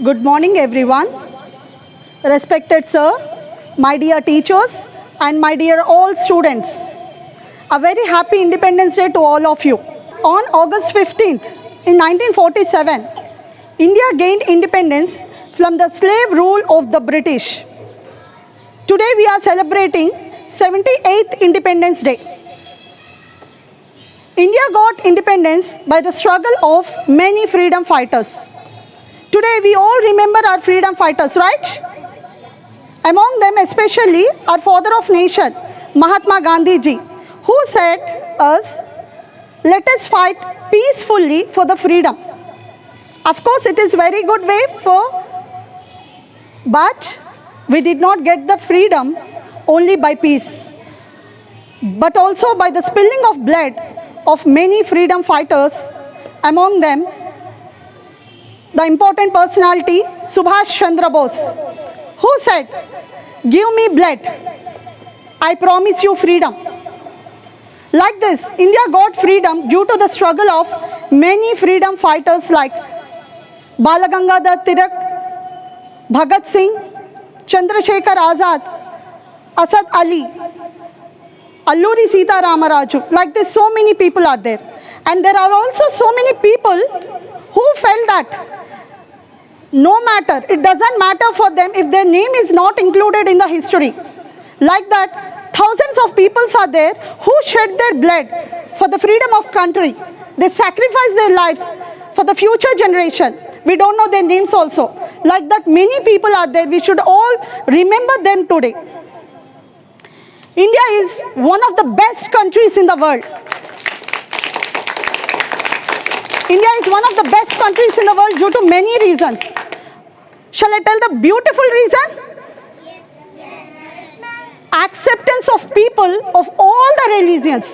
Good morning, everyone. Respected sir, my dear teachers, and my dear all students. A very happy Independence Day to all of you. On August 15th, in 1947, India gained independence from the slave rule of the British. Today we are celebrating 78th Independence Day. India got independence by the struggle of many freedom fighters. Today we all remember our freedom fighters, right? Among them especially our father of nation, Mahatma Gandhi ji, who said us, let us fight peacefully for the freedom. Of course it is very good way but we did not get the freedom only by peace, but also by the spilling of blood of many freedom fighters, among them the important personality Subhash Chandra Bose, who said, give me blood, I promise you freedom. Like this, India got freedom due to the struggle of many freedom fighters like Bal Gangadhar Tilak, Bhagat Singh, Chandrasekhar Azad, Asad Ali, Alluri Sita Ramaraju. Like this, so many people are there. And there are also so many people who felt that no matter, it doesn't matter for them if their name is not included in the history. Like that, thousands of people are there who shed their blood for the freedom of country. They sacrifice their lives for the future generation. We don't know their names also. Like that, many people are there. We should all remember them today. India is one of the best countries in the world. India is one of the best countries in the world due to many reasons. Shall I tell the beautiful reason? Acceptance of people of all the religions.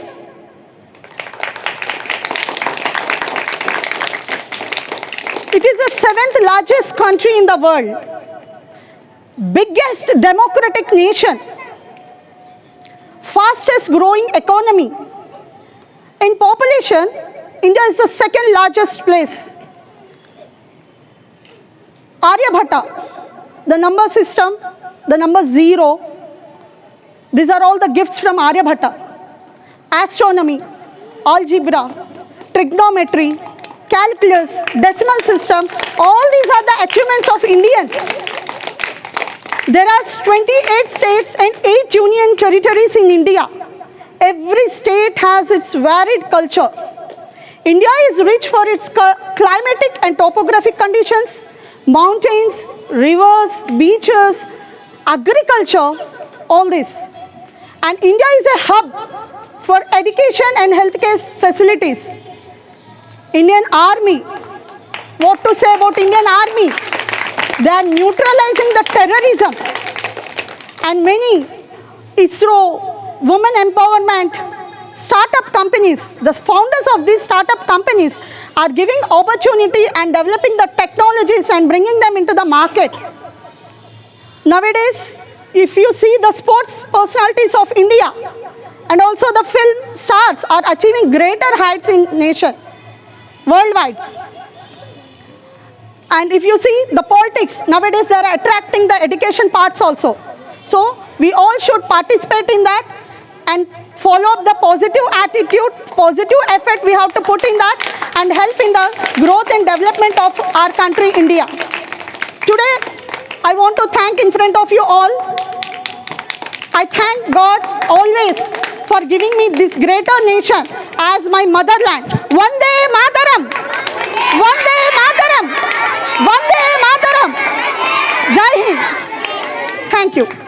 It is the 7th largest country in the world, biggest democratic nation, fastest growing economy. In population, India is the 2nd largest place. Aryabhatta, the number system, the number 0, these are all the gifts from Aryabhatta. Astronomy, algebra, trigonometry, calculus, decimal system, all these are the achievements of Indians. There are 28 states and 8 union territories in India. Every state has its varied culture. India is rich for its climatic and topographic conditions, mountains, rivers, beaches, agriculture, all this. And India is a hub for education and healthcare facilities. Indian Army, what to say about Indian Army? They are neutralizing the terrorism. And many ISRO, women empowerment, startup companies, the founders of these startup companies are giving opportunity and developing the technologies and bringing them into the market. Nowadays, if you see the sports personalities of India and also the film stars are achieving greater heights in nation, worldwide. And if you see the politics, nowadays they are attracting the education parts also. So we all should participate in that and follow up the positive attitude, positive effort we have to put in that and help in the growth and development of our country, India. Today, I want to thank in front of you all. I thank God always for giving me this greater nation as my motherland. Vande Mataram! Vande Mataram! Vande Mataram! Jai Hind! Thank you.